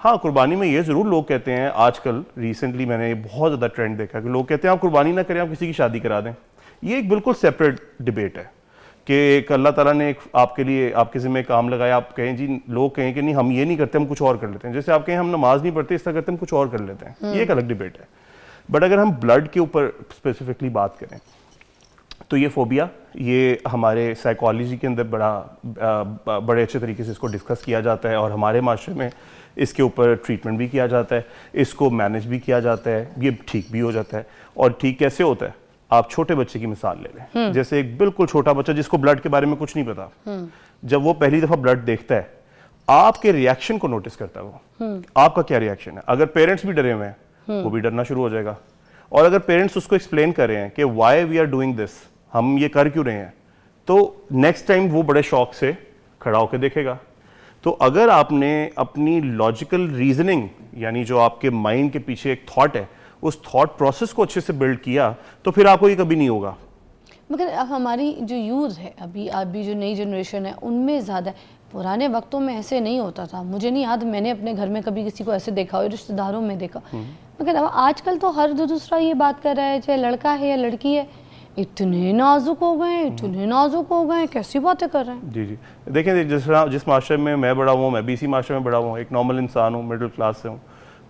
हाँ, कुर्बानी में ये ज़रूर लोग कहते हैं, आजकल रिसेंटली मैंने बहुत ज़्यादा ट्रेंड देखा कि लोग कहते हैं आप कुर्बानी ना करें, आप किसी की शादी करा दें। ये एक बिल्कुल सेपरेट डिबेट है कि एक अल्लाह ताला ने एक आपके लिए आपके ज़िम्मे काम लगाया, आप कहें जी, लोग कहें कि नहीं हम ये नहीं करते, हम कुछ और कर लेते हैं। जैसे आप कहें हम नमाज नहीं पढ़ते, इस तरह करते हम कुछ और कर लेते हैं, ये एक अलग डिबेट है। बट अगर हम ब्लड के ऊपर स्पेसिफिकली बात करें तो ये फोबिया, ये हमारे साइकोलॉजी के अंदर बड़े अच्छे तरीके से इसको डिस्कस किया जाता है और हमारे माशरे में इसके ऊपर ट्रीटमेंट भी किया जाता है, इसको मैनेज भी किया जाता है, ये ठीक भी हो जाता है। और ठीक कैसे होता है, आप छोटे बच्चे की मिसाल ले लें। जैसे एक बिल्कुल छोटा बच्चा जिसको ब्लड के बारे में कुछ नहीं पता, जब वो पहली दफ़ा ब्लड देखता है, आपके रिएक्शन को नोटिस करता है वो, आपका क्या रिएक्शन है। अगर पेरेंट्स भी डरे हुए हैं, वो भी डरना शुरू हो जाएगा। और अगर पेरेंट्स उसको एक्सप्लेन कर रहे हैं कि why we are doing this, हम ये कर क्यों रहे हैं, तो नेक्स्ट टाइम वो बड़े शौक से खड़ा होकर देखेगा। तो अगर आपने अपनी लॉजिकल रीजनिंग, यानी जो आपके माइंड के पीछे एक थॉट है, उस थॉट प्रोसेस को अच्छे से बिल्ड किया, तो फिर आपको ये कभी नहीं होगा। मगर अब हमारी जो यूथ है, अभी जो नई जनरेशन है, उनमें ज़्यादा, पुराने वक्तों में ऐसे नहीं होता था। मुझे नहीं याद मैंने अपने घर में कभी किसी को ऐसे देखा हो, रिश्तेदारों में देखा। मगर अब आजकल तो हर दूसरा ये बात कर रहा है, चाहे लड़का है या लड़की है, इतने नाजुक हो गए, इतने नाजुक हो गए, कैसी बातें कर रहे हैं। जी जी, देखें जिस माशरे में मैं बड़ा हुआ, मैं भी इसी माशरे में बड़ा हुआ, एक नॉर्मल इंसान हूँ, मिडिल क्लास से हूँ।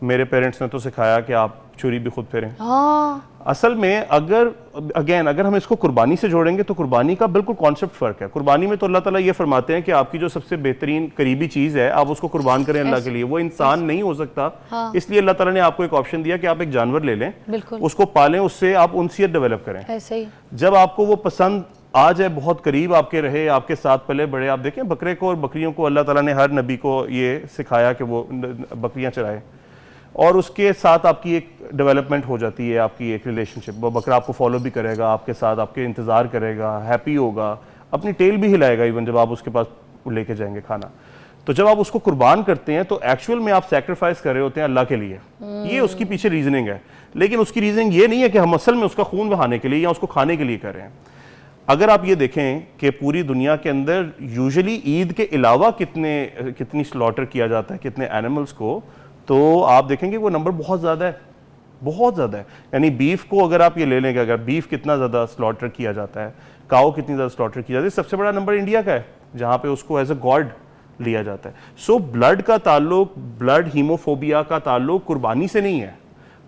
मेरे पेरेंट्स ने तो सिखाया कि आप छुरी भी खुद फेरें। हाँ, असल में अगर हम इसको कुर्बानी से जोड़ेंगे तो कुर्बानी का बिल्कुल कॉन्सेप्ट फ़र्क है। कुर्बानी में तो अल्लाह ताला ये फरमाते हैं कि आपकी जो सबसे बेहतरीन करीबी चीज़ है, आप उसको कुर्बान करें अल्लाह के लिए। वो इंसान नहीं हो सकता, हाँ। इसलिए अल्लाह ताला ने आपको एक ऑप्शन दिया कि आप एक जानवर ले लें, उसको पालें, उससे आप उनसियत डेवलप करें। ऐसे ही जब आपको वो पसंद आ जाए, बहुत करीब आपके रहे, आपके साथ पले बड़े, आप देखें बकरे को और बकरियों को अल्लाह ताला ने हर नबी को ये सिखाया कि वो बकरियां चराए, और उसके साथ आपकी एक डेवलपमेंट हो जाती है, आपकी एक रिलेशनशिप। वो बकरा आपको फॉलो भी करेगा, आपके साथ आपके इंतज़ार करेगा, हैप्पी होगा, अपनी टेल भी हिलाएगा इवन जब आप उसके पास लेके जाएंगे खाना। तो जब आप उसको कुर्बान करते हैं तो एक्चुअल में आप सैक्रिफाइस कर रहे होते हैं अल्लाह के लिए। ये उसकी पीछे रीजनिंग है, लेकिन उसकी रीजनिंग ये नहीं है कि हम असल में उसका खून बहाने के लिए या उसको खाने के लिए कर रहे हैं। अगर आप ये देखें कि पूरी दुनिया के अंदर यूजुअली ईद के अलावा कितनी स्लॉटर किया जाता है, कितने एनिमल्स को, तो आप देखेंगे वो नंबर बहुत ज़्यादा है, बहुत ज़्यादा है। यानी बीफ को अगर आप ये ले लेंगे, अगर बीफ कितना ज़्यादा स्लॉटर किया जाता है, काऊ कितनी ज़्यादा स्लॉटर की जाती है, सबसे बड़ा नंबर इंडिया का है जहाँ पे उसको एज अ गॉड लिया जाता है। सो ब्लड का ताल्लुक, ब्लड हीमोफोबिया का ताल्लुक कुर्बानी से नहीं है।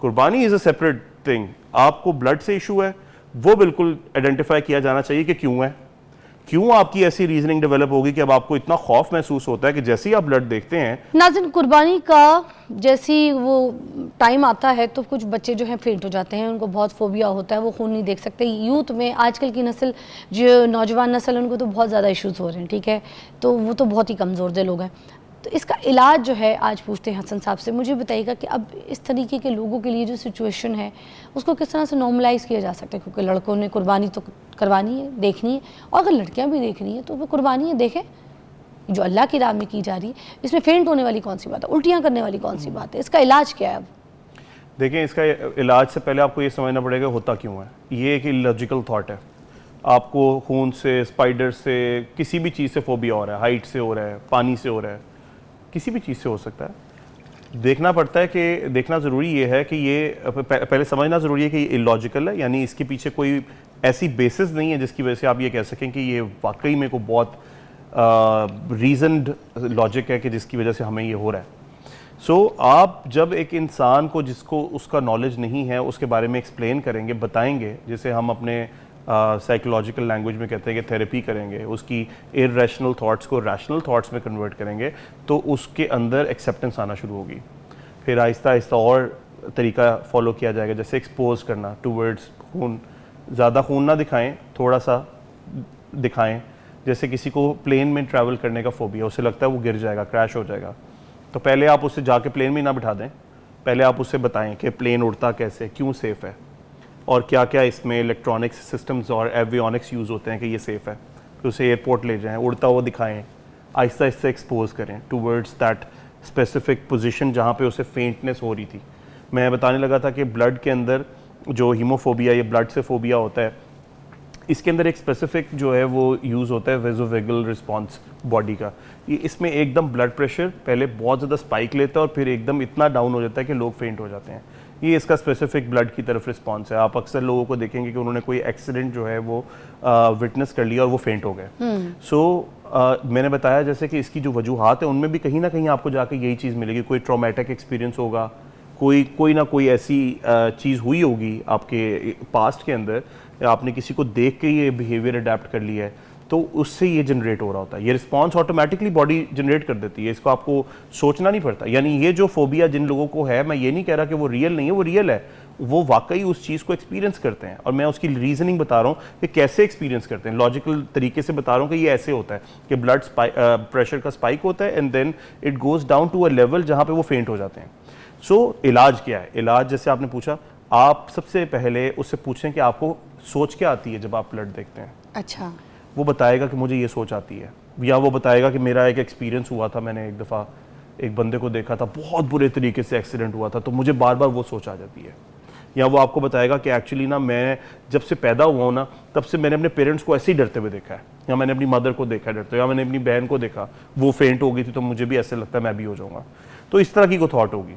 कुर्बानी इज़ अ सेपरेट थिंग। आपको ब्लड से इशू है, वो बिल्कुल आइडेंटिफाई किया जाना चाहिए कि क्यों है, क्यों आपकी ऐसी रीजनिंग डेवलप होगी कि अब आपको इतना खौफ महसूस होता है कि जैसे ही आप ब्लड देखते हैं। नाज़रीन, कुर्बानी का जैसी वो टाइम आता है तो कुछ बच्चे जो हैं फेंट हो जाते हैं, उनको बहुत फोबिया होता है, वो खून नहीं देख सकते। यूथ में आजकल की नस्ल, जो नौजवान नस्ल, उनको तो बहुत ज़्यादा इश्यूज़ हो रहे हैं, ठीक है, तो वो तो बहुत ही कमज़ोर दिल लोग हैं। तो इसका इलाज जो है आज पूछते हैं हसन साहब से। मुझे बताइएगा कि अब इस तरीके के लोगों के लिए जो सिचुएशन है उसको किस तरह से नॉर्मलाइज किया जा सकता है, क्योंकि लड़कों ने कुर्बानी तो करवानी है, देखनी है, और अगर लड़कियां भी देख रही हैं तो वो कुर्बानी है देखें, जो अल्लाह की राह में की जा रही है। इसमें फेंट होने वाली कौन सी बात है, उल्टियाँ करने वाली कौन सी बात है, इसका इलाज क्या है? अब देखें, इसका इलाज से पहले आपको ये समझना पड़ेगा होता क्यों है। ये एक इलॉजिकल थॉट है, आपको खून से, स्पाइडर से, किसी भी चीज़ से फोबिया हो रहा है, हाइट से हो रहा है, पानी से हो रहा है, किसी भी चीज़ से हो सकता है। देखना पड़ता है कि देखना ज़रूरी ये है कि ये पहले समझना ज़रूरी है कि ये इलॉजिकल है, यानी इसके पीछे कोई ऐसी बेसिस नहीं है जिसकी वजह से आप ये कह सकें कि ये वाकई में को बहुत रीजनड लॉजिक है कि जिसकी वजह से हमें ये हो रहा है। सो आप जब एक इंसान को जिसको उसका नॉलेज नहीं है उसके बारे में एक्सप्लेन करेंगे, बताएंगे, जिसे हम अपने साइकोलॉजिकल लैंग्वेज में कहते हैं कि थेरेपी करेंगे, उसकी इररेशनल थॉट्स को रैशनल थॉट्स में कन्वर्ट करेंगे, तो उसके अंदर एक्सेप्टेंस आना शुरू होगी। फिर आहिस्ता आहिस्ता और तरीका फॉलो किया जाएगा, जैसे एक्सपोज करना टूवर्ड्स खून। ज़्यादा खून ना दिखाएं, थोड़ा सा दिखाएं। जैसे किसी को प्लेन में ट्रैवल करने का फोबिया, उसे लगता है वो गिर जाएगा, क्रैश हो जाएगा, तो पहले आप उससे जाके प्लेन में ना बिठा दें, पहले आप उससे बताएं कि प्लेन उड़ता कैसे, क्यों सेफ़ है, और क्या क्या इसमें इलेक्ट्रॉनिक्स सिस्टम्स और एवियोनिक्स यूज़ होते हैं कि ये सेफ़ है। फिर उसे एयरपोर्ट ले जाएं, उड़ता हुआ दिखाएं, आहिस्ता आहिस्ता एक्सपोज करें टूवर्ड्स दैट स्पेसिफिक पोजीशन जहाँ पे उसे फेंटनेस हो रही थी। मैं बताने लगा था कि ब्लड के अंदर जो हीमोफोबिया, ये ब्लड से फोबिया होता है, इसके अंदर एक स्पेसिफिक जो है वो यूज़ होता है वेसोवेगल रिस्पॉन्स बॉडी का। ये इसमें एकदम ब्लड प्रेशर पहले बहुत ज़्यादा स्पाइक लेता है और फिर एकदम इतना डाउन हो जाता है कि लोग फेंट हो जाते हैं। ये इसका स्पेसिफिक ब्लड की तरफ रिस्पॉन्स है। आप अक्सर लोगों को देखेंगे कि उन्होंने कोई एक्सीडेंट जो है वो विटनेस कर लिया और वो फेंट हो गए। सो मैंने बताया जैसे कि इसकी जो वजूहात है उनमें भी कहीं ना कहीं आपको जाके यही चीज़ मिलेगी। कोई ट्रॉमेटिक एक्सपीरियंस होगा, कोई ना कोई ऐसी चीज़ हुई होगी आपके पास्ट के अंदर, या आपने किसी को देख के ये बिहेवियर अडेप्ट कर लिया है, तो उससे ये जनरेट हो रहा होता है। ये रिस्पांस ऑटोमेटिकली बॉडी जनरेट कर देती है, इसको आपको सोचना नहीं पड़ता। यानी ये जो फोबिया जिन लोगों को है, मैं ये नहीं कह रहा कि वो रियल नहीं है, वो रियल है, वो वाकई उस चीज़ को एक्सपीरियंस करते हैं। और मैं उसकी रीजनिंग बता रहा हूँ कि कैसे एक्सपीरियंस करते हैं, लॉजिकल तरीके से बता रहा हूँ कि ये ऐसे होता है कि ब्लड प्रेशर का स्पाइक होता है and then it goes down to a level जहाँ पे वो फेंट हो जाते हैं। सो इलाज क्या है? इलाज जैसे आपने पूछा, आप सबसे पहले उससे पूछें कि आपको सोच क्या आती है जब आप ब्लड देखते हैं। अच्छा। वो बताएगा कि मुझे ये सोच आती है, या वो बताएगा कि मेरा एक एक्सपीरियंस हुआ था, मैंने एक दफ़ा एक बंदे को देखा था, बहुत बुरे तरीके से एक्सीडेंट हुआ था, तो मुझे बार बार वो सोच आ जाती है। या वो आपको बताएगा कि एक्चुअली ना मैं जब से पैदा हुआ हूँ ना, तब से मैंने अपने पेरेंट्स को ऐसे ही डरते हुए देखा है, या मैंने अपनी मदर को देखा डरते हुए, या मैंने अपनी बहन को देखा वो फेंट हो गई थी तो मुझे भी ऐसे लगता है मैं भी हो जाऊँगा। तो इस तरह की को थॉट होगी,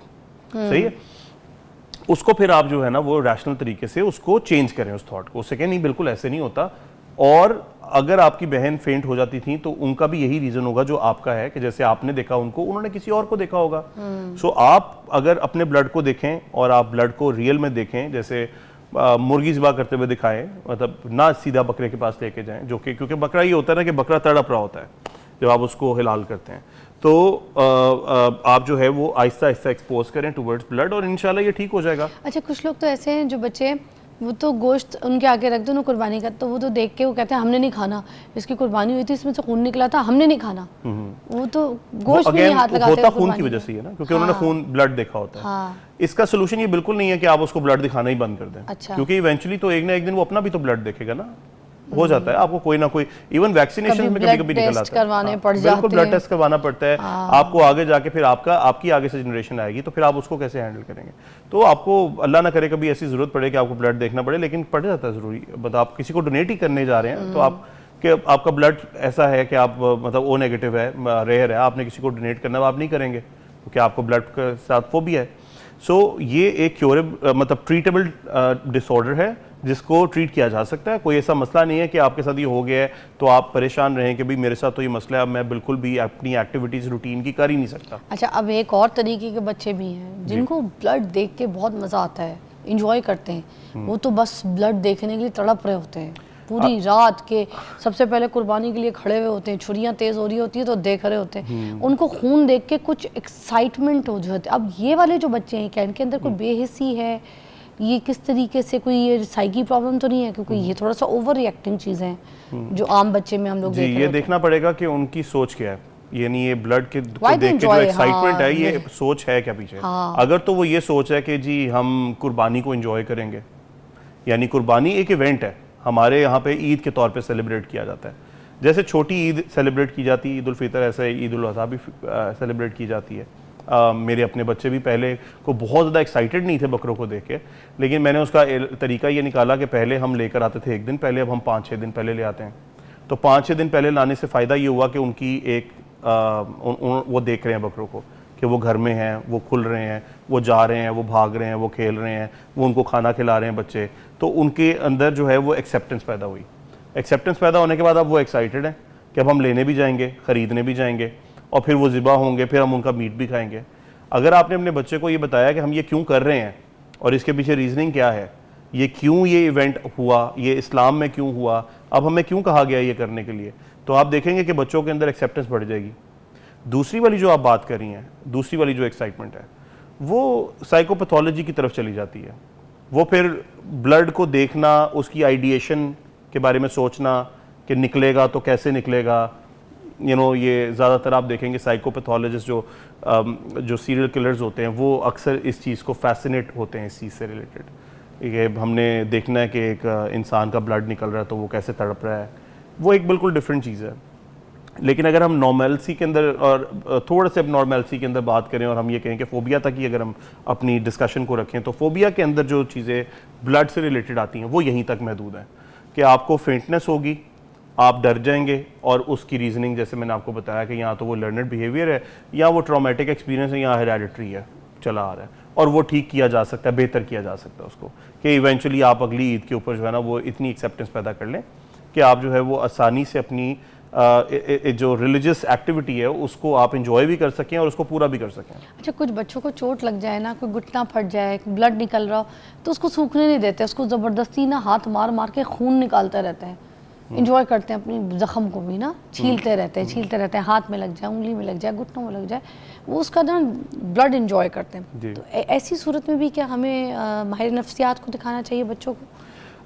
सही है। उसको फिर आप जो है ना वो रैशनल तरीके से उसको चेंज करें उस थॉट को, उससे कहें नहीं बिल्कुल ऐसे नहीं होता। और अगर आपकी बहन फेंट हो जाती थी तो उनका भी यही रीजन होगा जो आपका है, कि जैसे आपने देखा उनको, उन्होंने किसी और को देखा होगा। सो आप अगर अपने ब्लड को देखें और आप ब्लड को रियल में देखें, जैसे मुर्गी ज़िबा करते हुए दिखाएं, मतलब ना सीधा बकरे के पास लेके जाएं, जो कि क्योंकि बकरा ये होता है ना कि बकरा तड़प रहा होता है जब आप उसको हिलाल करते हैं, तो आप जो है वो आहिस्ता आहिस्ता एक्सपोज करें टुवर्ड्स ब्लड और इंशाल्लाह ये ठीक हो जाएगा। अच्छा, कुछ लोग तो ऐसे हैं जो बच्चे, वो तो गोश्त उनके आगे रख दो ना कुर्बानी का, तो वो तो देख के वो कहते हैं हमने नहीं खाना, इसकी कुर्बानी हुई थी, इसमें से खून निकला था, हमने नहीं खाना। वो तो गोश्त में ही हाथ लगाते हैं। होता खून की वजह से ही है ना, क्योंकि उन्होंने खून ब्लड देखा होता है। हाँ। इसका सोल्यूशन ये बिल्कुल नहीं है कि आप उसको ब्लड दिखाना ही बंद कर दें। अच्छा। क्योंकि इवेंचुअली तो एक ना एक दिन वो अपना भी तो ब्लड देखेगा ना, हो जाता है। आपको कोई ना कोई, इवन वैक्सीनेशन में कभी कभी निकल आता है, बिल्कुल ब्लड टेस्ट करवाना पड़ता है। आपको आगे जाके फिर आपकी आगे से जनरेशन आएगी, तो फिर आप उसको कैसे हैंडल करेंगे? तो आपको अल्लाह ना करे कभी ऐसी जरूरत पड़े कि आपको ब्लड देखना पड़े, लेकिन पड़ जाता है जरूरी। मतलब आप किसी को डोनेट ही करने जा रहे हैं, तो आप कि आपका ब्लड ऐसा है कि आप मतलब ओ नेगेटिव है, रेयर है, आपने किसी को डोनेट करना आप नहीं करेंगे क्योंकि आपको ब्लड के साथ फोबिया है। सो ये एक क्योरेबल मतलब ट्रीटेबल डिसऑर्डर है जिसको ट्रीट किया जा सकता है। कोई ऐसा मसला नहीं है कि आपके साथ ये हो गया है तो आप परेशान रहें कि भाई मेरे साथ तो ये मसला है, अब मैं बिल्कुल भी अपनी एक्टिविटीज़ रूटीन की कर ही नहीं सकता। अच्छा, अब एक और तरीके के बच्चे भी हैं जिनको ब्लड देख के बहुत मज़ा आता है, इंजॉय करते हैं, वो तो बस ब्लड देखने के लिए तड़प रहे होते हैं पूरी रात के। सबसे पहले कुर्बानी के लिए खड़े हुए होते हैं, छुरियां तेज हो रही होती है तो देख रहे होते हैं, उनको खून देख के कुछ एक्साइटमेंट हो जाती है। अब ये वाले जो बच्चे हैं, क्या इनके अंदर कोई बेहिस्सी है? ये किस तरीके से, कोई ये साइकी प्रॉब्लम तो नहीं है? क्योंकि ये थोड़ा सा ओवर रिएक्टिंग चीज़ें हैं जो आम बच्चे में हम लोग देख रहे हैं। ये देखना पड़ेगा कि उनकी सोच क्या है, यानी ये ब्लड के देख के जो एक्साइटमेंट है, ये सोच है क्या पीछे? अगर तो वो ये सोच है कि जी हम कुर्बानी को एंजॉय करेंगे, यानी कुर्बानी एक इवेंट है, हमारे यहाँ पे ईद के तौर पे सेलिब्रेट किया जाता है। जैसे छोटी ईद सेलिब्रेट की जाती है, ईद उल फितर, ऐसे ईद उल अज़हा भी सेलिब्रेट की जाती है। मेरे अपने बच्चे भी पहले को बहुत ज़्यादा एक्साइटेड नहीं थे बकरों को देख के, लेकिन मैंने उसका तरीका ये निकाला कि पहले हम लेकर आते थे एक दिन पहले, अब हम 5-6 दिन पहले ले आते हैं। तो 5-6 दिन पहले लाने से फ़ायदा ये हुआ कि उनकी एक वो देख रहे हैं बकरों को कि वो घर में हैं, वो खुल रहे हैं, वो जा रहे हैं, वो भाग रहे हैं, वो खेल रहे हैं, वो उनको खाना खिला रहे हैं बच्चे, तो उनके अंदर जो है वो एक्सेप्टेंस पैदा हुई। एक्सेप्टेंस पैदा होने के बाद अब वो एक्साइटेड हैं कि अब हम लेने भी जाएंगे, ख़रीदने भी जाएंगे, और फिर वो ज़िबा होंगे, फिर हम उनका मीट भी खाएंगे। अगर आपने अपने बच्चे को ये बताया कि हम ये क्यों कर रहे हैं और इसके पीछे रीजनिंग क्या है, ये क्यों ये इवेंट हुआ, ये इस्लाम में क्यों हुआ, अब हमें क्यों कहा गया ये करने के लिए, तो आप देखेंगे कि बच्चों के अंदर एक्सेप्टेंस बढ़ जाएगी। दूसरी वाली जो आप बात कर रही हैं, दूसरी वाली जो एक्साइटमेंट है, वो साइकोपैथोलॉजी की तरफ चली जाती है। वो फिर ब्लड को देखना, उसकी आइडिएशन के बारे में सोचना कि निकलेगा तो कैसे निकलेगा, ये ज़्यादातर आप देखेंगे साइकोपैथोलॉजिस्ट जो सीरियल किलर्स होते हैं वो अक्सर इस चीज़ को फैसिनेट होते हैं, इस चीज़ से रिलेटेड। ये हमने देखना है कि एक इंसान का ब्लड निकल रहा है तो वो कैसे तड़प रहा है, वो एक बिल्कुल डिफरेंट चीज़ है। लेकिन अगर हम नॉर्मलसी के अंदर और थोड़ा से अब नॉर्मलसी के अंदर बात करें और हम ये कहें कि फ़ोबिया तक ही अगर हम अपनी डिस्कशन को रखें, तो फ़ोबिया के अंदर जो चीज़ें ब्लड से रिलेटेड आती हैं वो यहीं तक महदूद हैं। कि आपको फेंटनेस होगी, आप डर जाएंगे, और उसकी रीजनिंग जैसे मैंने आपको बताया कि यहाँ तो वो लर्नड बिहेवियर है या वो ट्रॉमेटिक एक्सपीरियंस है या हेरेडिटरी है, चला आ रहा है, और वो ठीक किया जा सकता है, बेहतर किया जा सकता है उसको, कि इवेंचुअली आप अगली ईद के ऊपर जो है ना वो इतनी एक्सेप्टेंस पैदा कर लें कि आप जो है वो आसानी से अपनी जो रिलीजियस एक्टिविटी है उसको आप इंजॉय भी कर सकें और उसको पूरा भी कर सकें। अच्छा, कुछ बच्चों को चोट लग जाए ना, कोई घुटना फट जाए, ब्लड निकल रहा हो, तो उसको सूखने नहीं देते, उसको ज़बरदस्ती ना हाथ मार मार के खून निकालते रहते हैं, इंजॉय करते हैं अपनी जख्म को भी ना, छीलते रहते हैं, हाथ में लग जाए, उंगली में लग जाए, घुटनों में लग जाए, वो उसका ना ब्लड इंजॉय करते हैं। तो ऐसी सूरत में भी क्या हमें माहिर नफ्सियात को दिखाना चाहिए बच्चों को?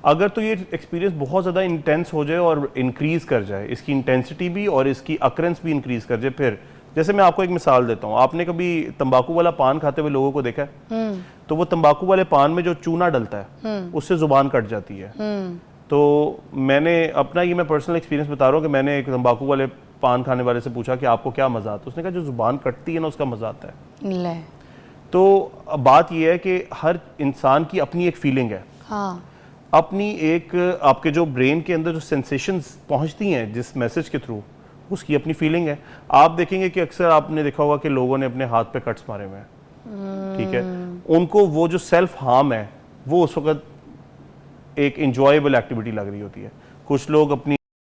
अगर तो ये एक्सपीरियंस बहुत ज़्यादा इंटेंस हो जाए और इंक्रीज़ कर जाए, इसकी इंटेंसिटी भी और इसकी अकरेंस भी इंक्रीज़ कर जाए, फिर जैसे मैं आपको एक मिसाल देता हूँ, आपने कभी तंबाकू वाला पान खाते हुए लोगों को देखा है? तो वो तंबाकू वाले पान में जो चूना डलता है उससे ज़ुबान कट जाती है। तो मैंने अपना ये मैं पर्सनल एक्सपीरियंस बता रहा हूँ कि मैंने एक तंबाकू वाले पान खाने वाले से पूछा कि आपको क्या मज़ा आता है, उसने कहा जो ज़ुबान कटती है ना उसका मज़ा आता है। तो बात ये है कि हर इंसान की अपनी एक फीलिंग है, हाँ, अपनी एक आपके जो ब्रेन के अंदर जो सेंसेशंस पहुंचती हैं जिस मैसेज के थ्रू, उसकी अपनी फीलिंग है। आप देखेंगे कि अक्सर आपने देखा होगा कि लोगों ने अपने हाथ पे कट्स मारे हुए हैं, ठीक है, उनको वो जो सेल्फ हार्म है वो उस वक्त एक इंजॉयबल एक्टिविटी लग रही होती है। कुछ लोग अपनी